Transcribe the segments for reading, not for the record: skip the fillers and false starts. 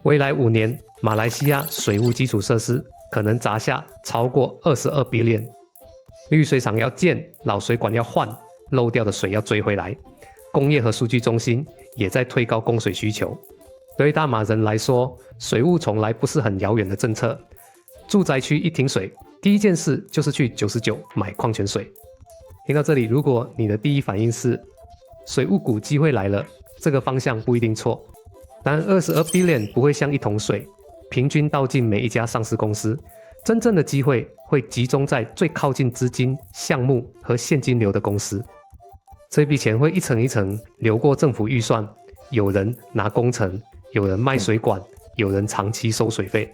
未来5年，马来西亚水务基础设施可能砸下超过22 billion， 滤水厂要建，老水管要换，漏掉的水要追回来，工业和数据中心也在推高供水需求。对大马人来说，水务从来不是很遥远的政策。住宅区一停水，第一件事就是去99买矿泉水。听到这里，如果你的第一反应是水务股机会来了，这个方向不一定错。但22 billion 不会像一桶水平均倒进每一家上市公司，真正的机会会集中在最靠近资金、项目和现金流的公司。这笔钱会一层一层流过政府预算，有人拿工程，有人卖水管，有人长期收水费。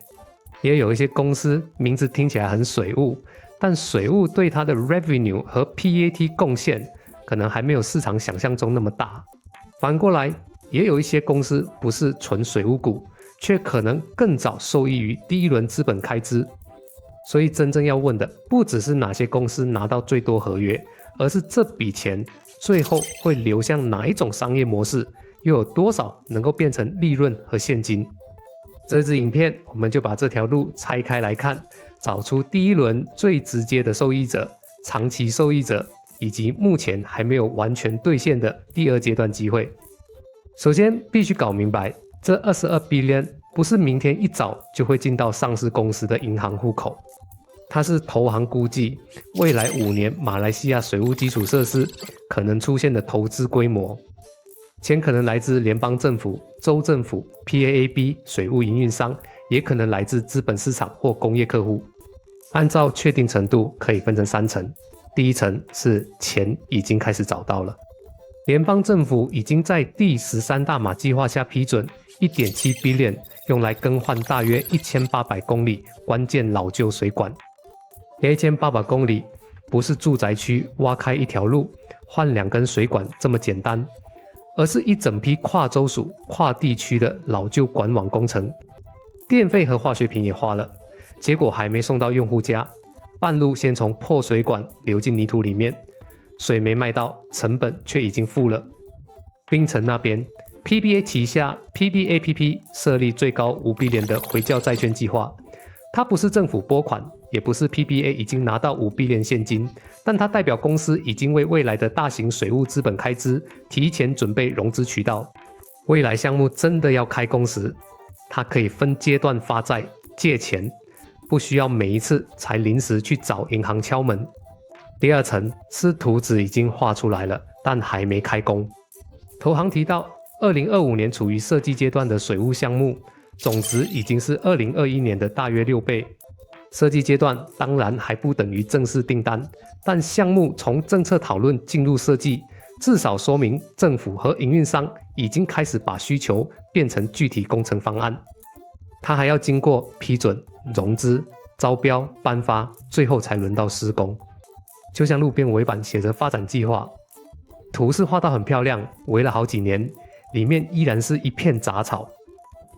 也有一些公司名字听起来很水务，但水务对它的 revenue 和 PAT 贡献可能还没有市场想象中那么大。反过来，也有一些公司不是纯水务股，却可能更早受益于第一轮资本开支。所以真正要问的不只是哪些公司拿到最多合约，而是这笔钱最后会流向哪一种商业模式，又有多少能够变成利润和现金。这支影片我们就把这条路拆开来看，找出第一轮最直接的受益者、长期受益者，以及目前还没有完全兑现的第二阶段机会。首先必须搞明白，这22 billion 不是明天一早就会进到上市公司的银行户口，它是投行估计未来5年马来西亚水务基础设施可能出现的投资规模。钱可能来自联邦政府、州政府、PAAB 水务营运商，也可能来自资本市场或工业客户。按照确定程度可以分成3层，第一层是钱已经开始找到了。联邦政府已经在第13大马计划下批准 1.7 billion 用来更换大约1800公里关键老旧水管。1800公里不是住宅区挖开一条路换2根水管这么简单，而是一整批跨州属、跨地区的老旧管网工程。电费和化学品也花了，结果还没送到用户家，半路先从破水管流进泥土里面，水没卖到，成本却已经付了。槟城那边 PBA 旗下 PBAPP 设立最高5 billion 的回教债券计划，它不是政府拨款，也不是 PBA 已经拿到5 billion 现金，但它代表公司已经为未来的大型水务资本开支提前准备融资渠道。未来项目真的要开工时，它可以分阶段发债借钱，不需要每一次才临时去找银行敲门。第二层是图纸已经画出来了，但还没开工。投行提到2025年处于设计阶段的水务项目，总值已经是2021年的大约6倍。设计阶段当然还不等于正式订单，但项目从政策讨论进入设计，至少说明政府和营运商已经开始把需求变成具体工程方案。它还要经过批准、融资、招标、颁发，最后才轮到施工。就像路边尾板写着发展计划，图是画到很漂亮，围了好几年，里面依然是一片杂草。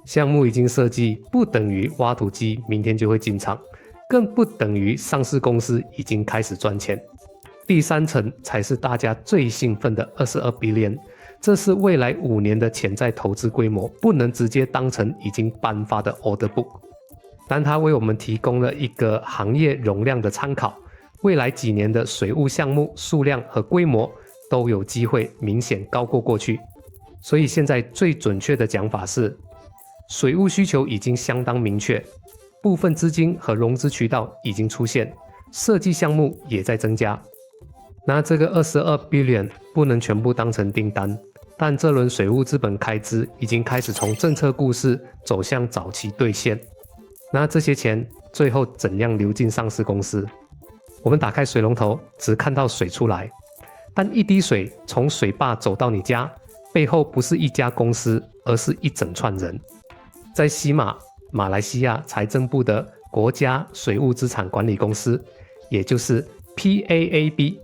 项目已经设计，不等于挖土机明天就会进场，更不等于上市公司已经开始赚钱。第3层才是大家最兴奋的22 billion， 这是未来5年的潜在投资规模，不能直接当成已经颁发的 order book， 但它为我们提供了一个行业容量的参考。未来几年的水务项目数量和规模都有机会明显高过过去，所以现在最准确的讲法是，水务需求已经相当明确，部分资金和融资渠道已经出现，设计项目也在增加。那这个22 billion 不能全部当成订单，但这轮水务资本开支已经开始从政策故事走向早期兑现。那这些钱最后怎样流进上市公司？我们打开水龙头，只看到水出来，但一滴水从水坝走到你家，背后不是一家公司，而是一整串人。在西马来西亚财政部的国家水务资产管理公司，也就是 PAAB，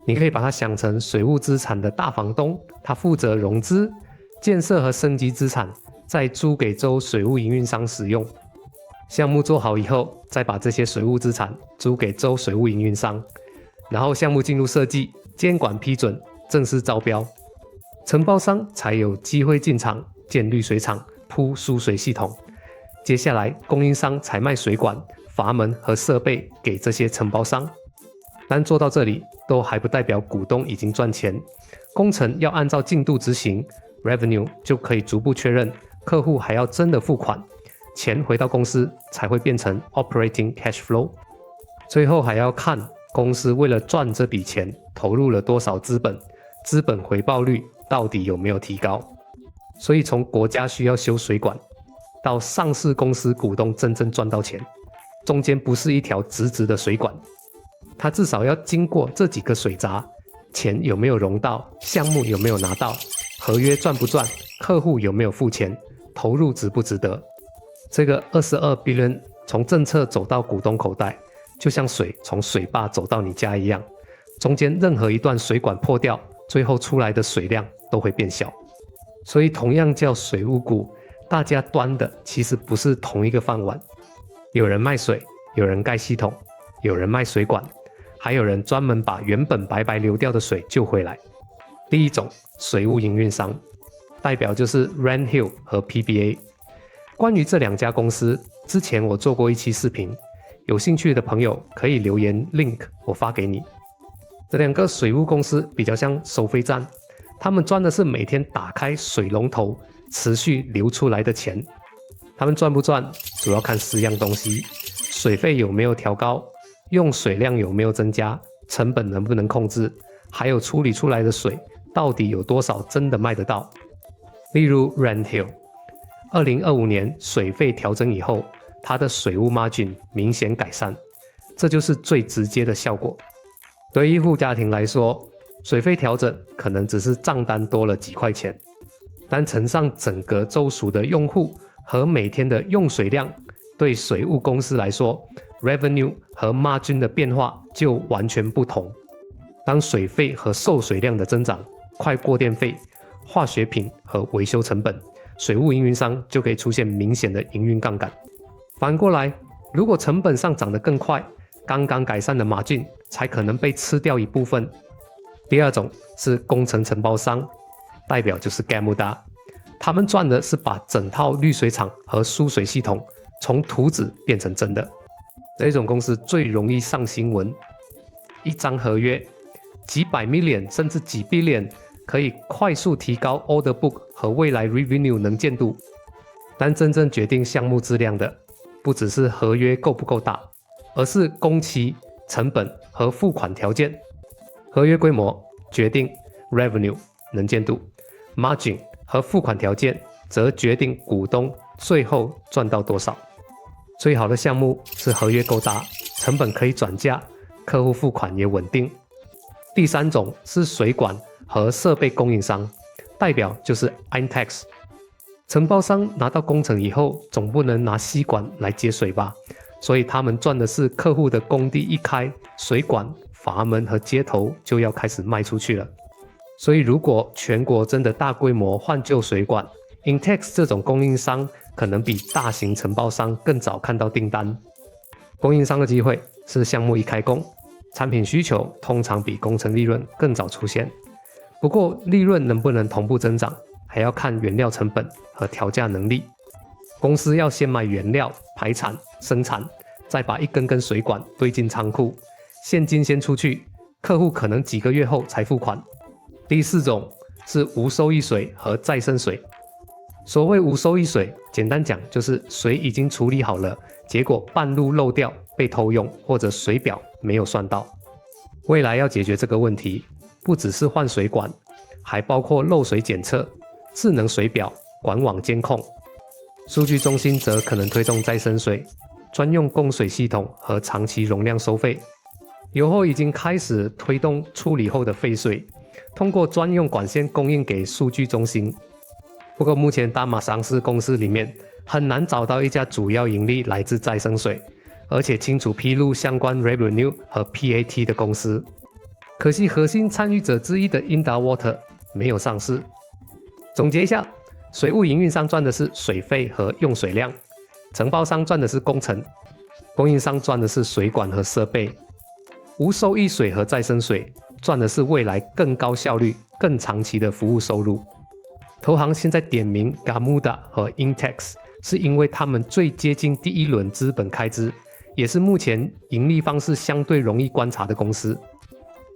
你可以把它想成水务资产的大房东，它负责融资、建设和升级资产，再租给州水务营运商使用。项目做好以后，再把这些水务资产租给州水务营运商，然后项目进入设计、监管批准、正式招标，承包商才有机会进场建滤水厂、铺输水系统，接下来供应商才卖水管、阀门和设备给这些承包商。但做到这里都还不代表股东已经赚钱，工程要按照进度执行， revenue 就可以逐步确认，客户还要真的付款，钱回到公司才会变成 operating cash flow。 最后还要看公司为了赚这笔钱投入了多少资本，资本回报率到底有没有提高。所以从国家需要修水管到上市公司股东真正赚到钱，中间不是一条直直的水管，它至少要经过这几个水闸，钱有没有融到，项目有没有拿到，合约赚不赚，客户有没有付钱，投入值不值得。这个22 billion 从政策走到股东口袋，就像水从水坝走到你家一样，中间任何一段水管破掉，最后出来的水量都会变小。所以同样叫水务股，大家端的其实不是同一个饭碗，有人卖水，有人盖系统，有人卖水管，还有人专门把原本白白流掉的水救回来。第一种水务营运商，代表就是 Renthill 和 PBA。 关于这两家公司，之前我做过一期视频，有兴趣的朋友可以留言 link 我发给你。这两个水务公司比较像收费站，他们赚的是每天打开水龙头持续流出来的钱。他们赚不赚主要看4样东西：水费有没有调高，用水量有没有增加，成本能不能控制，还有处理出来的水到底有多少真的卖得到。例如 Renthill 2025年水费调整以后，它的水务 margin 明显改善，这就是最直接的效果。对一户家庭来说，水费调整可能只是账单多了几块钱，但乘上整个州属的用户和每天的用水量，对水务公司来说 revenue 和 margin 的变化就完全不同。当水费和受水量的增长快过电费、化学品和维修成本，水务营运商就可以出现明显的营运杠杆。反过来，如果成本上涨得更快，刚刚改善的margin才可能被吃掉一部分。第二种是工程承包商，代表就是 Gamuda， 他们赚的是把整套滤水厂和输水系统从图纸变成真的。这种公司最容易上新闻，一张合约几百 million 甚至几 billion， 可以快速提高 order book 和未来 revenue 能见度。但真正决定项目质量的，不只是合约够不够大，而是工期、成本和付款条件。合约规模决定 revenue 能见度， margin 和付款条件则决定股东最后赚到多少。最好的项目是合约够大，成本可以转嫁，客户付款也稳定。第三种是水管和设备供应商，代表就是 Intex。 承包商拿到工程以后，总不能拿吸管来接水吧，所以他们赚的是客户的工地一开，水管、阀门和接头就要开始卖出去了。所以如果全国真的大规模换旧水管， Intex 这种供应商可能比大型承包商更早看到订单。供应商的机会是项目一开工，产品需求通常比工程利润更早出现。不过利润能不能同步增长，还要看原料成本和调价能力。公司要先买原料、排产、生产，再把一根根水管堆进仓库，现金先出去，客户可能几个月后才付款。第四种是无收益水和再生水。所谓无收益水，简单讲就是水已经处理好了，结果半路漏掉被偷用，或者水表没有算到。未来要解决这个问题，不只是换水管，还包括漏水检测、智能水表、管网监控。数据中心则可能推动再生水、专用供水系统和长期容量收费。油后已经开始推动处理后的废水，通过专用管线供应给数据中心。不过目前大马上市公司里面很难找到一家主要盈利来自再生水，而且清楚披露相关 revenue 和 PAT 的公司。可惜核心参与者之一的 Indawater 没有上市。总结一下，水务营运商赚的是水费和用水量，承包商赚的是工程，供应商赚的是水管和设备，无收益水和再生水赚的是未来更高效率、更长期的服务收入。投行现在点名 Gamuda 和 Intex， 是因为他们最接近第一轮资本开支，也是目前盈利方式相对容易观察的公司。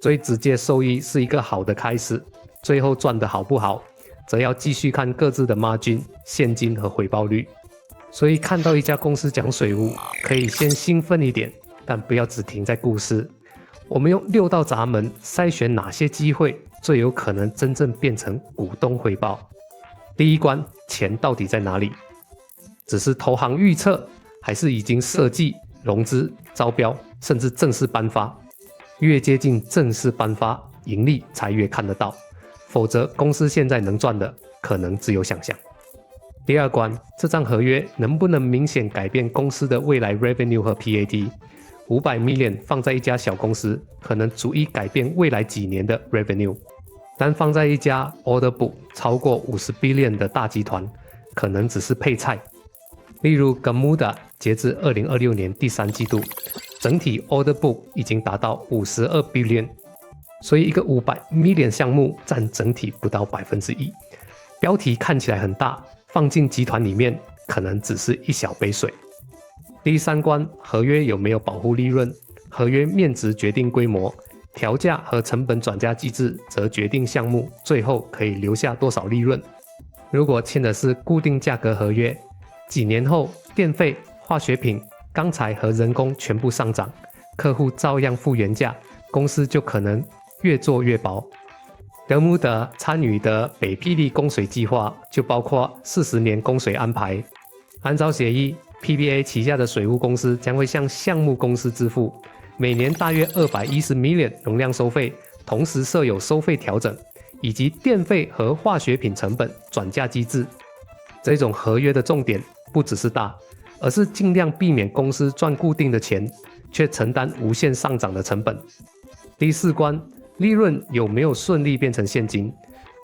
最直接受益是一个好的开始，最后赚得好不好，则要继续看各自的 margin、现金和回报率。所以看到一家公司讲水务，可以先兴奋一点，但不要只停在故事。我们用6道闸门筛选哪些机会最有可能真正变成股东回报。第一关，钱到底在哪里？只是投行预测，还是已经设计、融资、招标，甚至正式颁发？越接近正式颁发，盈利才越看得到，否则公司现在能赚的可能只有想象。第二关，这张合约能不能明显改变公司的未来 revenue 和 PAT？ 500 million 放在一家小公司，可能足以改变未来几年的 revenue， 但放在一家 order book 超过50 billion 的大集团，可能只是配菜。例如 Gamuda 截至2026年第3季度，整体 order book 已经达到52 billion， 所以一个500 million 项目占整体不到 1%。 标题看起来很大，放进集团里面可能只是一小杯水。第三关，合约有没有保护利润？合约面值决定规模，调价和成本转嫁机制则决定项目最后可以留下多少利润。如果签的是固定价格合约，几年后电费、化学品、钢材和人工全部上涨，客户照样付原价，公司就可能越做越薄。德姆德参与的北霹雳供水计划就包括40年供水安排。按照协议， PBA 旗下的水务公司将会向项目公司支付每年大约210 million 容量收费，同时设有收费调整以及电费和化学品成本转嫁机制。这种合约的重点不只是大，而是尽量避免公司赚固定的钱，却承担无限上涨的成本。第四关，利润有没有顺利变成现金？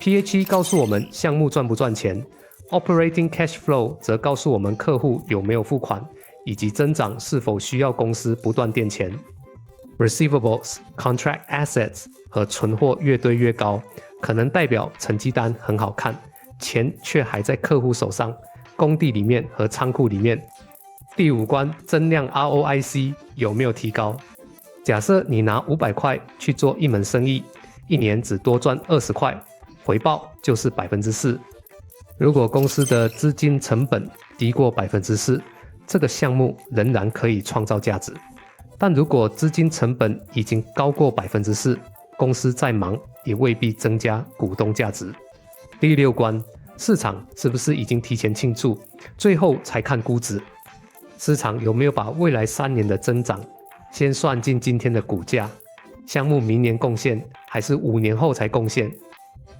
PHE 告诉我们项目赚不赚钱， Operating Cash Flow 则告诉我们客户有没有付款，以及增长是否需要公司不断垫钱。Receivables、Contract Assets 和存货越堆越高，可能代表成绩单很好看，钱却还在客户手上，工地里面和仓库里面。第五关，增量 ROIC 有没有提高？假设你拿500块去做一门生意，一年只多赚20块，回报就是 4%。 如果公司的资金成本低过 4%， 这个项目仍然可以创造价值。但如果资金成本已经高过 4%， 公司再忙也未必增加股东价值。第六关，市场是不是已经提前庆祝，最后才看估值？市场有没有把未来3年的增长先算进今天的股价？项目明年贡献还是5年后才贡献？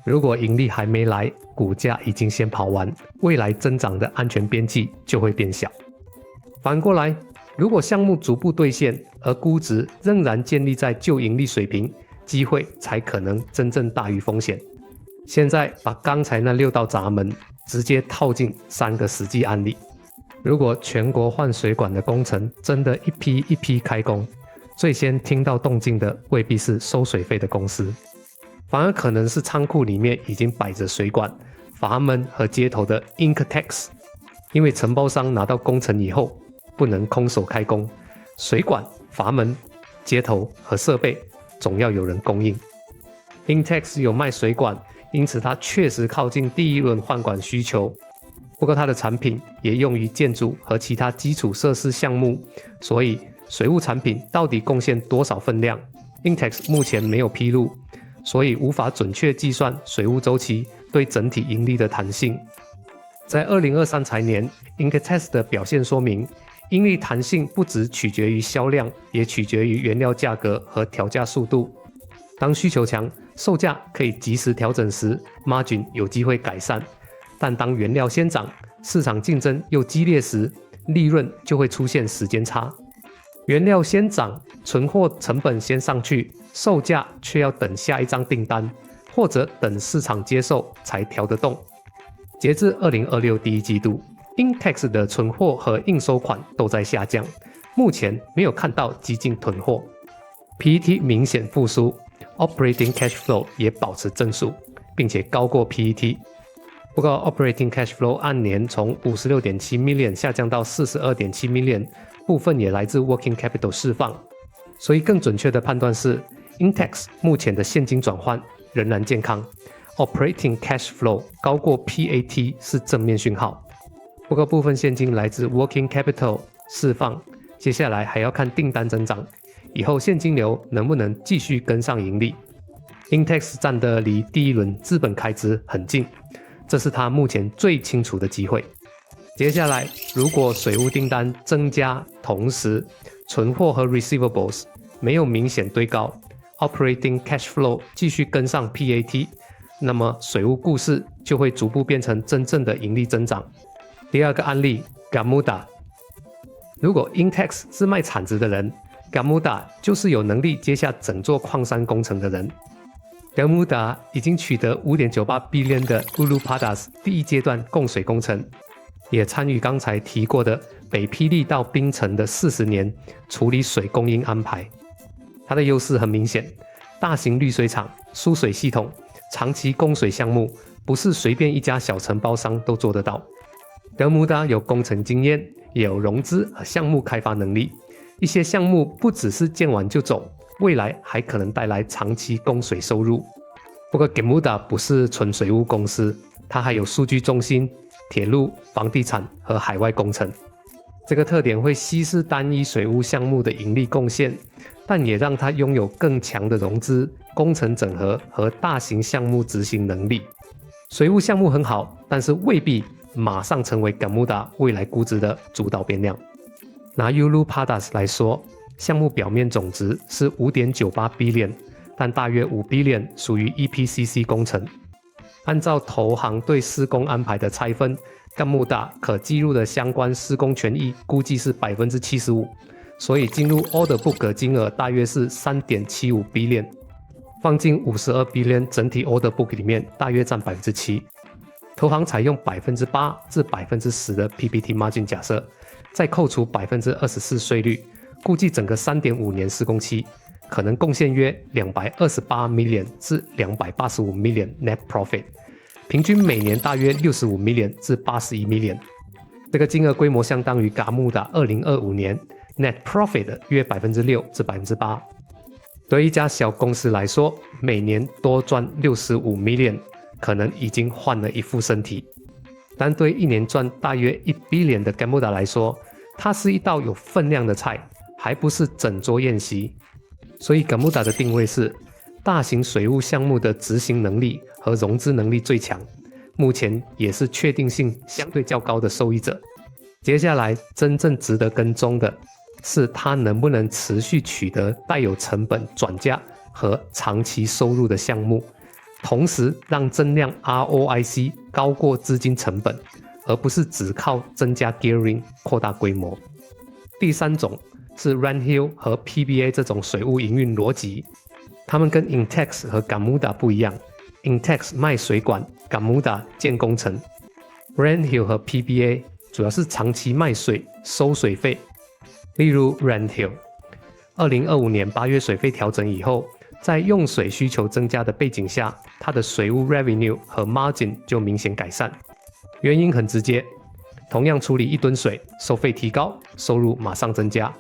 如果盈利还没来，股价已经先跑完，未来增长的安全边际就会变小。反过来，如果项目逐步兑现，而估值仍然建立在旧盈利水平，机会才可能真正大于风险。现在把刚才那6道闸门直接套进3个实际案例。如果全国换水管的工程真的一批一批开工，最先听到动静的未必是收水费的公司，反而可能是仓库里面已经摆着水管、阀门和接头的 Inctex。 因为承包商拿到工程以后不能空手开工，水管、阀门、接头和设备总要有人供应。 Intex 有卖水管，因此它确实靠近第一轮换管需求。不过它的产品也用于建筑和其他基础设施项目，所以水务产品到底贡献多少分量 Intex 目前没有披露，所以无法准确计算水务周期对整体盈利的弹性。在2023财年 Intex 的表现说明，盈利弹性不只取决于销量，也取决于原料价格和调价速度。当需求强，售价可以及时调整时 margin 有机会改善，但当原料先涨，市场竞争又激烈时，利润就会出现时间差。原料先涨，存货成本先上去，售价却要等下一张订单，或者等市场接受才调得动。截至2026第一季度， Intex 的存货和应收款都在下降，目前没有看到激进囤货。 PET 明显复苏， Operating Cash Flow 也保持正数，并且高过 PET。不过 operating cash flow 按年从 56.7 million 下降到 42.7 million， 部分也来自 working capital 释放。所以更准确的判断是 Intex 目前的现金转换仍然健康， operating cash flow 高过 PAT 是正面讯号。不过部分现金来自 working capital 释放，接下来还要看订单增长，以后现金流能不能继续跟上盈利。Intex 站得离第一轮资本开支很近，这是他目前最清楚的机会。接下来，如果水务订单增加，同时存货和 receivables 没有明显堆高， operating cash flow 继续跟上 PAT， 那么水务故事就会逐步变成真正的盈利增长。第二个案例 Gamuda， 如果 Intex 是卖铲子的人， Gamuda 就是有能力接下整座矿山工程的人。Gamuda 已经取得 5.98 billion 的 Ulupadas 第一阶段供水工程，也参与刚才提过的北霹雳到槟城的40年处理水供应安排。它的优势很明显，大型滤水厂、输水系统、长期供水项目，不是随便一家小承包商都做得到。Gamuda 有工程经验，也有融资和项目开发能力，一些项目不只是建完就走，未来还可能带来长期供水收入。不过 Gamuda 不是纯水务公司，它还有数据中心、铁路、房地产和海外工程。这个特点会稀释单一水务项目的盈利贡献，但也让它拥有更强的融资、工程整合和大型项目执行能力。水务项目很好，但是未必马上成为 Gamuda 未来估值的主导变量。拿 Ulupadas 来说，项目表面总值是 5.98 billion， 但大约5 billion 属于 EPCC 工程。按照投行对施工安排的拆分， Gamuda 可计入的相关施工权益估计是 75%， 所以进入 order book 的金额大约是 3.75 billion， 放进52 billion 整体 order book 里面大约占 7%。 投行采用 8% 至 10% 的 PBT margin 假设，再扣除 24% 税率，估计整个 3.5 年施工期可能贡献约228 million 至285 million net profit， 平均每年大约65 million 至81 million。 这个金额规模相当于 Gamuda 2025年 net profit 约 6% 至 8%。 对一家小公司来说，每年多赚65 million 可能已经换了一副身体，但对一年赚大约1 billion 的 Gamuda 来说，它是一道有分量的菜，还不是整桌宴席。所以 Gamuda 的定位是大型水务项目的执行能力和融资能力最强，目前也是确定性相对较高的受益者。接下来真正值得跟踪的是它能不能持续取得带有成本转嫁和长期收入的项目，同时让增量 ROIC 高过资金成本，而不是只靠增加 gearing 扩大规模。第三种是 Renthill 和 PBA 这种水务营运逻辑，他们跟 Intex 和 Gamuda 不一样。Intex 卖水管， Gamuda 建工程。Renthill 和 PBA 主要是长期卖水收水费。例如 Renthill 2025年8月水费调整以后，在用水需求增加的背景下，它的水务 revenue 和 margin 就明显改善。原因很直接，同样处理1吨水，收费提高，收入马上增加。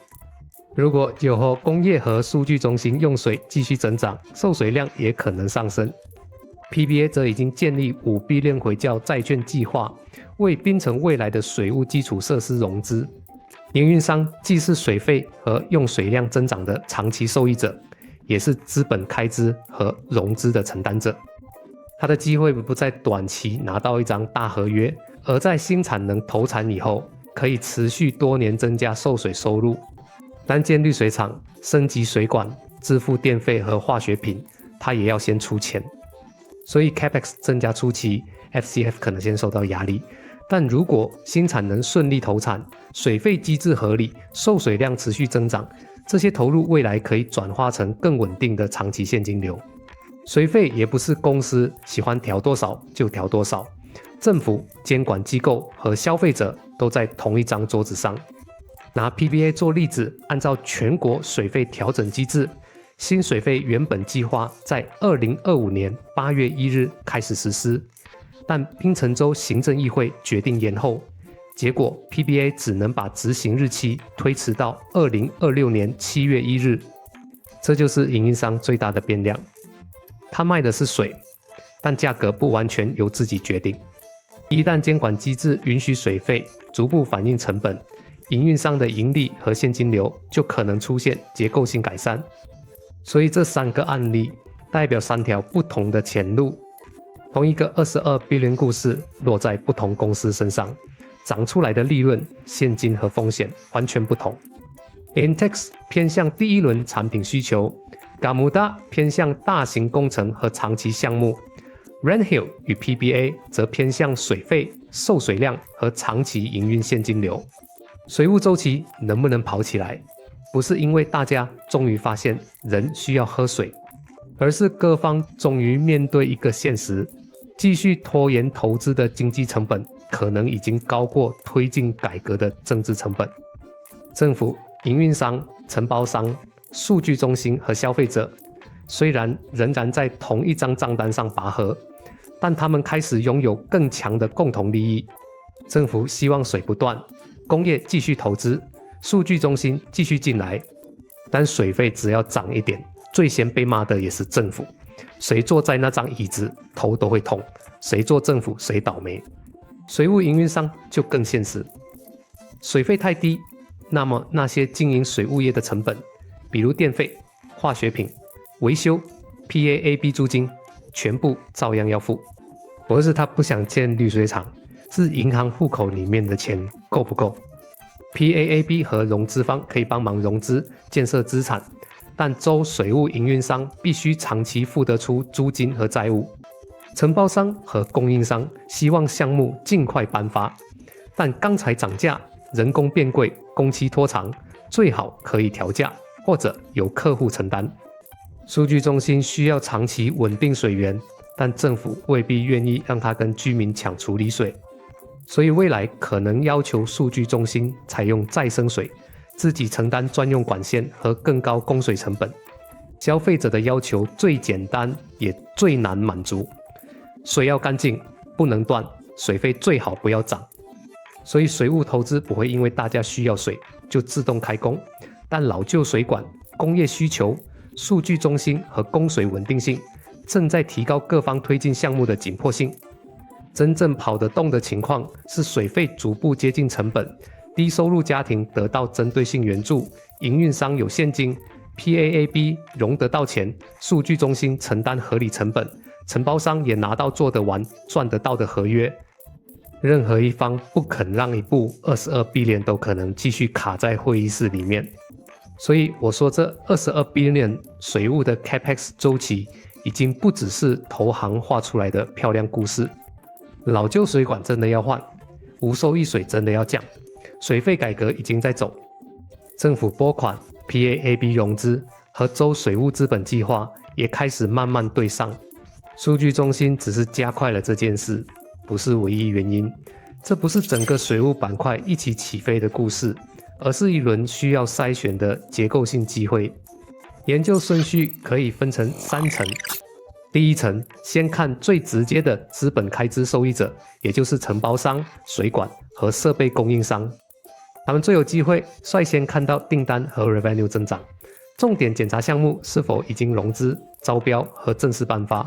如果有后工业和数据中心用水继续增长，受水量也可能上升。PBA 则已经建立5 billion 回教债券计划，为槟城未来的水务基础设施融资。营运商既是水费和用水量增长的长期受益者，也是资本开支和融资的承担者。他的机会不在短期拿到一张大合约，而在新产能投产以后，可以持续多年增加受水收入。单建滤水厂、升级水管、支付电费和化学品，他也要先出钱。所以 Capex 增加初期 FCF 可能先受到压力，但如果新产能顺利投产，水费机制合理，受水量持续增长，这些投入未来可以转化成更稳定的长期现金流。水费也不是公司喜欢调多少就调多少，政府、监管机构和消费者都在同一张桌子上。拿 PBA 做例子，按照全国水费调整机制，新水费原本计划在2025年8月1日开始实施，但槟城州行政议会决定延后，结果 PBA 只能把执行日期推迟到2026年7月1日。这就是营运商最大的变量。他卖的是水，但价格不完全由自己决定。一旦监管机制允许水费逐步反映成本，营运商的盈利和现金流就可能出现结构性改善。所以这3个案例代表3条不同的前路。同一个22 billion 故事落在不同公司身上，长出来的利润、现金和风险完全不同。Intex 偏向第一轮产品需求， Gamuda 偏向大型工程和长期项目， Renthill 与 PBA 则偏向水费、受水量和长期营运现金流。水务周期能不能跑起来，不是因为大家终于发现人需要喝水，而是各方终于面对一个现实，继续拖延投资的经济成本可能已经高过推进改革的政治成本。政府、营运商、承包商、数据中心和消费者虽然仍然在同一张账单上拔河，但他们开始拥有更强的共同利益。政府希望水不断，工业继续投资，数据中心继续进来，但水费只要涨一点，最先被骂的也是政府。谁坐在那张椅子，头都会痛，谁做政府谁倒霉。水务营运商就更现实，水费太低，那么那些经营水务业的成本，比如电费、化学品、维修、PAAB 租金，全部照样要付。不是他不想建滤水厂，是银行户口里面的钱够不够。PAAB 和融资方可以帮忙融资建设资产，但州水务营运商必须长期付得出租金和债务。承包商和供应商希望项目尽快颁发，但钢材涨价、人工变贵、工期拖长，最好可以调价或者由客户承担。数据中心需要长期稳定水源，但政府未必愿意让它跟居民抢处理水，所以未来可能要求数据中心采用再生水，自己承担专用管线和更高供水成本。消费者的要求最简单也最难满足，水要干净，不能断，水费最好不要涨。所以水务投资不会因为大家需要水就自动开工，但老旧水管、工业需求、数据中心和供水稳定性正在提高各方推进项目的紧迫性。真正跑得动的情况是水费逐步接近成本，低收入家庭得到针对性援助，营运商有现金， PAAB 融得到钱，数据中心承担合理成本，承包商也拿到做得完、赚得到的合约。任何一方不肯让一部22 billion 都可能继续卡在会议室里面。所以我说这22 billion 水务的 Capex 周期已经不只是投行画出来的漂亮故事。老旧水管真的要换，无收益水真的要降，水费改革已经在走。政府拨款、PAAB 融资和州水务资本计划也开始慢慢对上。数据中心只是加快了这件事，不是唯一原因。这不是整个水务板块一起起飞的故事，而是一轮需要筛选的结构性机会。研究顺序可以分成3层。第一层，先看最直接的资本开支受益者，也就是承包商、水管和设备供应商。他们最有机会率先看到订单和 revenue 增长。重点检查项目是否已经融资、招标和正式颁发。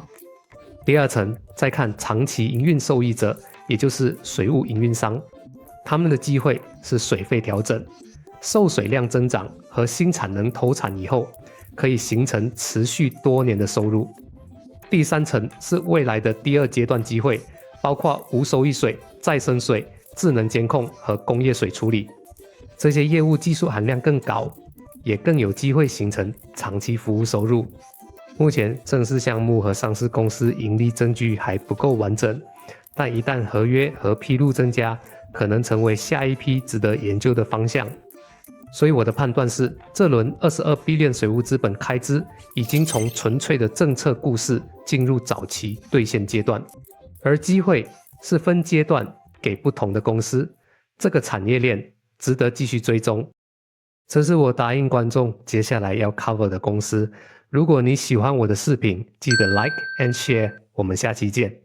第二层，再看长期营运受益者，也就是水务营运商。他们的机会是水费调整、受水量增长和新产能投产以后，可以形成持续多年的收入。第三层是未来的第2阶段机会，包括无收益水、再生水、智能监控和工业水处理。这些业务技术含量更高，也更有机会形成长期服务收入。目前正式项目和上市公司盈利证据还不够完整，但一旦合约和披露增加，可能成为下一批值得研究的方向。所以我的判断是，这轮22 billion 水务资本开支已经从纯粹的政策故事进入早期兑现阶段，而机会是分阶段给不同的公司。这个产业链值得继续追踪。这是我答应观众接下来要 cover 的公司。如果你喜欢我的视频，记得 like and share。我们下期见。